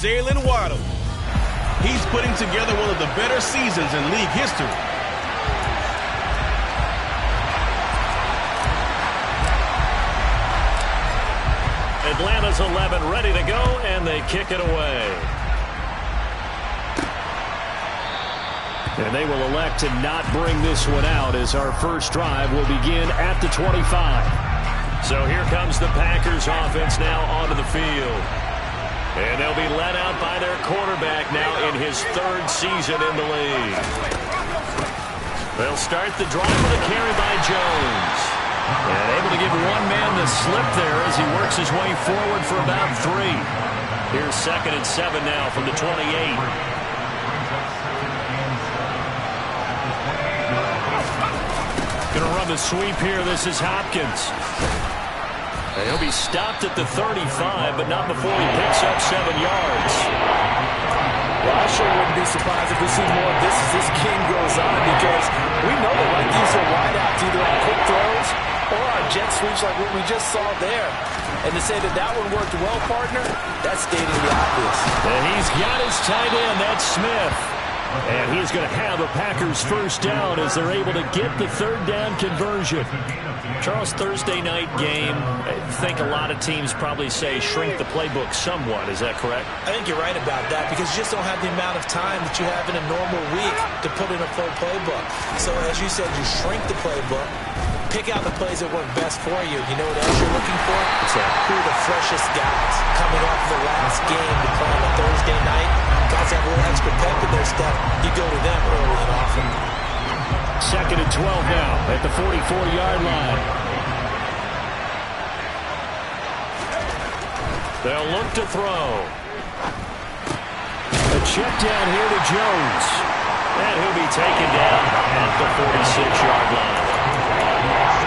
Waddle. He's putting together one of the better seasons in league history. Atlanta's 11 ready to go, and they kick it away. And they will elect to not bring this one out as our first drive will begin at the 25. So here comes the Packers offense now onto the field. And they'll be led out by their quarterback now in his third season in the league. They'll start the drive with a carry by Jones. And able to give one man the slip there as he works his way forward for about 3. Here's 2nd and 7 now from the 28. Going to run the sweep here. This is Hopkins. And he'll be stopped at the 35, but not before he picks up 7 yards. Well, I sure wouldn't be surprised if we see more of this as this game goes on, because we know they like these wideouts either on quick throws or on jet sweeps like what we just saw there. And to say that that one worked well, partner, that's stating the obvious. And he's got his tight end. That's Smith. And he's going to have a Packers first down as they're able to get the 3rd down conversion. Charles, Thursday night game, I think a lot of teams probably say shrink the playbook somewhat. Is that correct? I think you're right about that, because you just don't have the amount of time that you have in a normal week to put in a full playbook. So as you said, you shrink the playbook, pick out the plays that work best for you. You know what else you're looking for? Who are the freshest guys coming off the last game to play on a Thursday night? Guys have a little extra pep in their step. You go to them early and often. 2nd and 12 now at the 44-yard line. They'll look to throw. A check down here to Jones. And he'll be taken down at the 46-yard line.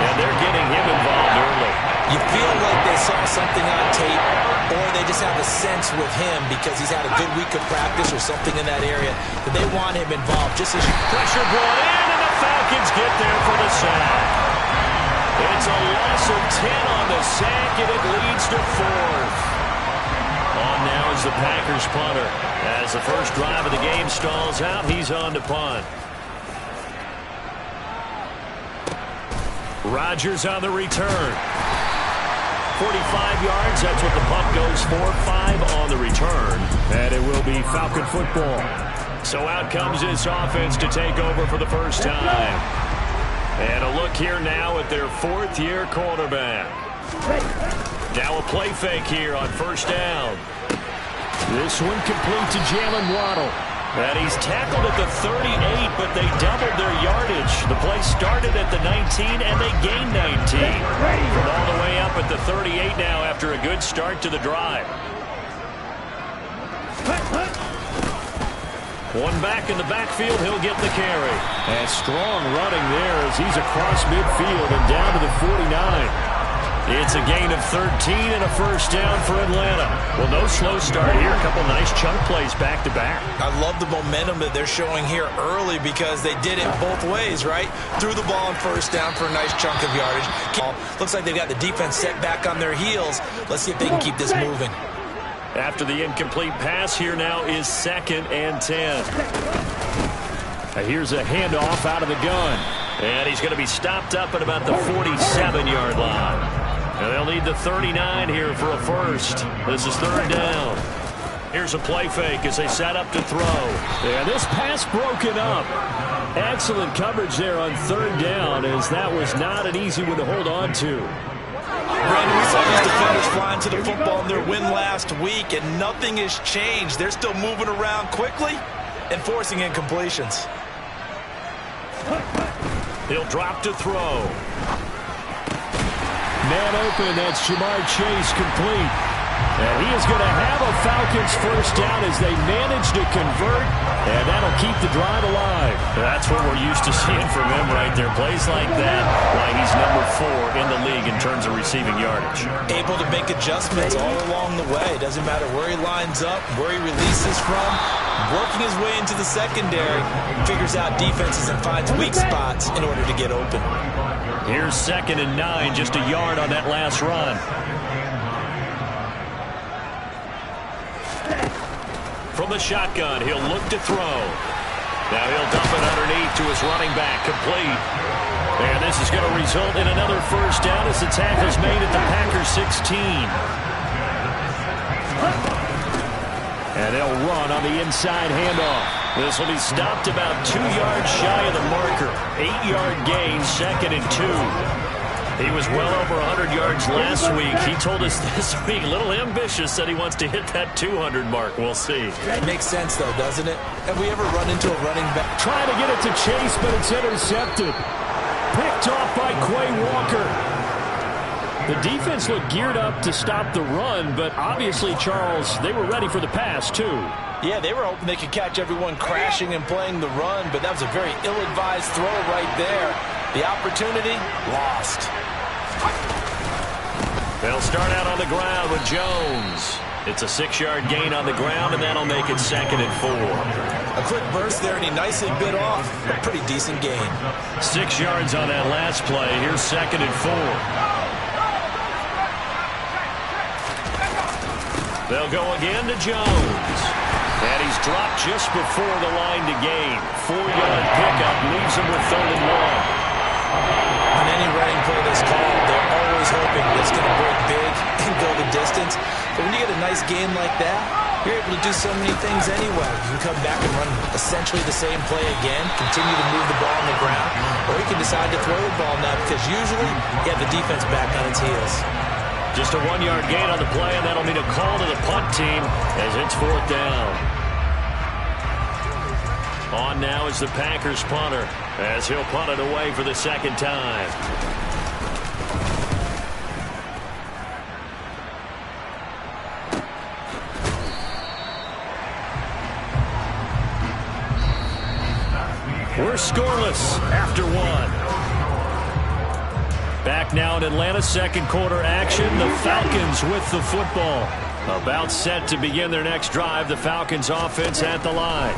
And they're getting him involved early. You feel like they saw something on tape, or they just have a sense with him because he's had a good week of practice or something in that area that they want him involved. Just as pressure brought in, and the Falcons get there for the sack. It's a loss of 10 on the sack, and it leads to 4th. On now is the Packers punter. As the first drive of the game stalls out, he's on to punt. Rodgers on the return. 45 yards, that's what the punt goes for. 5 on the return. And it will be Falcon football. So out comes this offense to take over for the first time. And a look here now at their 4th-year quarterback. Now a play fake here on first down. This one complete to Jalen Waddle. And he's tackled at the 38, but they doubled their yardage. The play started at the 19, and they gained 19. From all the way up at the 38 now after a good start to the drive. One back in the backfield, he'll get the carry. And strong running there as he's across midfield and down to the 49. It's a gain of 13 and a first down for Atlanta. Well, no slow start here. A couple nice chunk plays back-to-back. I love the momentum that they're showing here early because they did it both ways, right? Threw the ball on first down for a nice chunk of yardage. Looks like they've got the defense set back on their heels. Let's see if they can keep this moving. After the incomplete pass, here now is 2nd and 10. Here's a handoff out of the gun. And he's going to be stopped up at about the 47-yard line. And they'll need the 39 here for a first. This is 3rd down. Here's a play fake as they set up to throw. And this pass broken up. Excellent coverage there on 3rd down, as that was not an easy one to hold on to. Brandon, we saw these defenders flying to the football in their win last week, and nothing has changed. They're still moving around quickly and forcing incompletions. He'll drop to throw. Man open, that's Jamar Chase complete. And he is going to have a Falcons first down as they manage to convert, and that'll keep the drive alive. That's what we're used to seeing from him right there. Plays like that, why he's number 4 in the league in terms of receiving yardage. Able to make adjustments all along the way. Doesn't matter where he lines up, where he releases from. Working his way into the secondary, figures out defenses and finds weak spots in order to get open. Here's 2nd and 9, just a yard on that last run. from the shotgun. He'll look to throw. Now he'll dump it underneath to his running back, complete. And this is going to result in another first down as the tackle's made at the Packers 16. And they'll run on the inside handoff. This will be stopped about 2 yards shy of the marker. 8-yard gain, 2nd and 2. He was well over 100 yards last week. He told us this week, a little ambitious, said he wants to hit that 200 mark. We'll see. That makes sense, though, doesn't it? Have we ever run into a running back? Trying to get it to Chase, but it's intercepted. Picked off by Quay Walker. The defense looked geared up to stop the run, but obviously, Charles, they were ready for the pass, too. Yeah, they were hoping they could catch everyone crashing and playing the run, but that was a very ill-advised throw right there. The opportunity, lost. They'll start out on the ground with Jones. It's a 6-yard gain on the ground, and that'll make it 2nd and 4. A quick burst there, and he nicely bit off. A pretty decent gain. 6 yards on that last play. Here's 2nd and 4. They'll go again to Jones. And he's dropped just before the line to gain. 4-yard pickup leaves him with 3rd and 1. On any running play that's called, they're always hoping that it's going to break big and go the distance. But when you get a nice game like that, you're able to do so many things anyway. You can come back and run essentially the same play again, continue to move the ball on the ground, or you can decide to throw the ball now because usually you have the defense back on its heels. Just a 1-yard gain on the play, and that'll mean a call to the punt team as it's 4th down. On now is the Packers punter as he'll punt it away for the 2nd time. We're scoreless after 1. Back now in Atlanta, 2nd quarter action. The Falcons with the football. About set to begin their next drive. The Falcons offense at the line.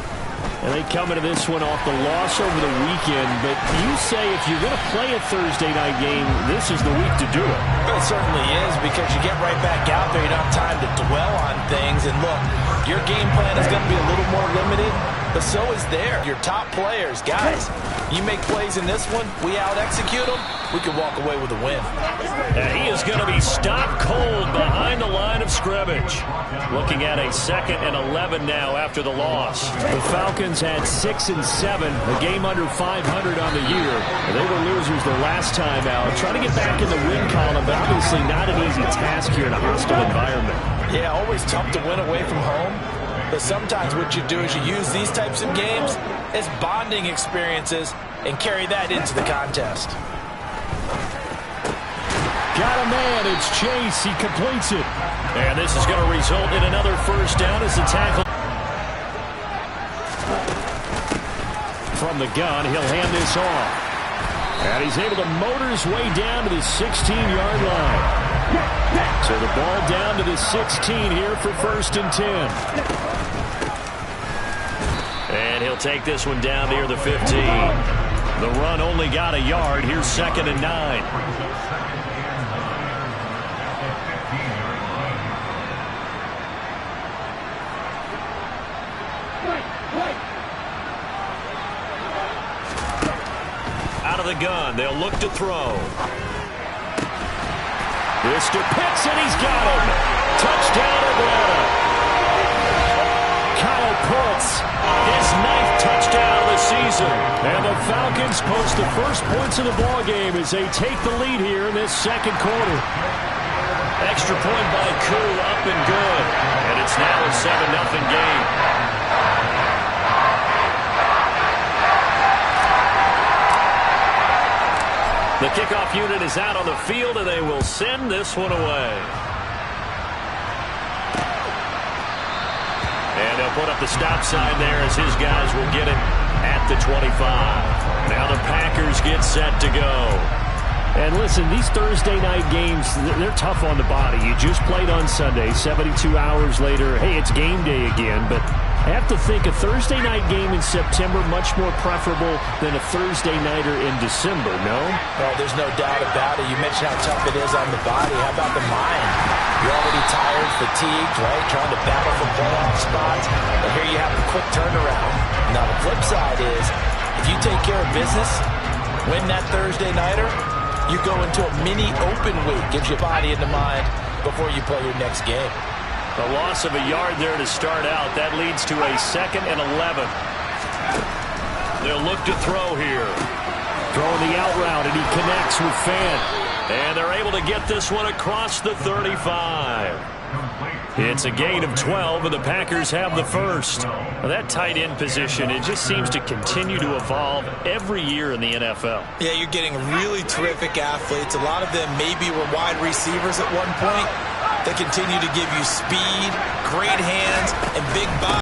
And they come into this one off the loss over the weekend. But you say if you're going to play a Thursday night game, this is the week to do it. Well, it certainly is because you get right back out there. You don't have time to dwell on things. And look, your game plan is going to be a little more limited. But so is theirs. Your top players, guys, you make plays in this one, we out-execute them, we can walk away with a win. And he is going to be stopped cold behind the line of scrimmage. Looking at a 2nd and 11 now after the loss. The Falcons had 6 and 7, a game under 500 on the year. They were losers their last time out. Trying to get back in the win column, but obviously not an easy task here in a hostile environment. Yeah, always tough to win away from home. But sometimes what you do is you use these types of games as bonding experiences and carry that into the contest. Got a man. It's Chase. He completes it. And this is going to result in another first down as the tackle. From the gun, he'll hand this off. And he's able to motor his way down to the 16-yard line. So the ball down to the 16 here for 1st and 10. And he'll take this one down near the 15. The run only got a yard. Here's 2nd and 9. Out of the gun. They'll look to throw. This to Pitts, and he's got him. Touchdown, Atlanta. Kyle Pitts, his 9th touchdown of the season. And the Falcons post the first points of the ball game as they take the lead here in this 2nd quarter. Extra point by Koo, up and good. And it's now a 7-0 game. The kickoff unit is out on the field, and they will send this one away. And they'll put up the stop sign there as his guys will get it at the 25. Now the Packers get set to go. And listen, these Thursday night games, they're tough on the body. You just played on Sunday, 72 hours later, hey, it's game day again. But I have to think a Thursday night game in September much more preferable than a Thursday nighter in December, no? Well, there's no doubt about it. You mentioned how tough it is on the body. How about the mind? You're already tired, fatigued, right? Trying to battle for playoff spots. But here quick turnaround. Now, the flip side is, if you take care of business, win that Thursday nighter, you go into a mini open week. Gives you body and the mind before you play your next game. A loss of a yard there to start out. That leads to a 2nd and 11. They'll look to throw here. Throwing the out route, and he connects with Fan. And they're able to get this one across the 35. It's a gain of 12, and the Packers have the first. Well, that tight end position, it just seems to continue to evolve every year in the NFL. Yeah, you're getting really terrific athletes. A lot of them maybe were wide receivers at one point. They continue to give you speed, great hands, and big body.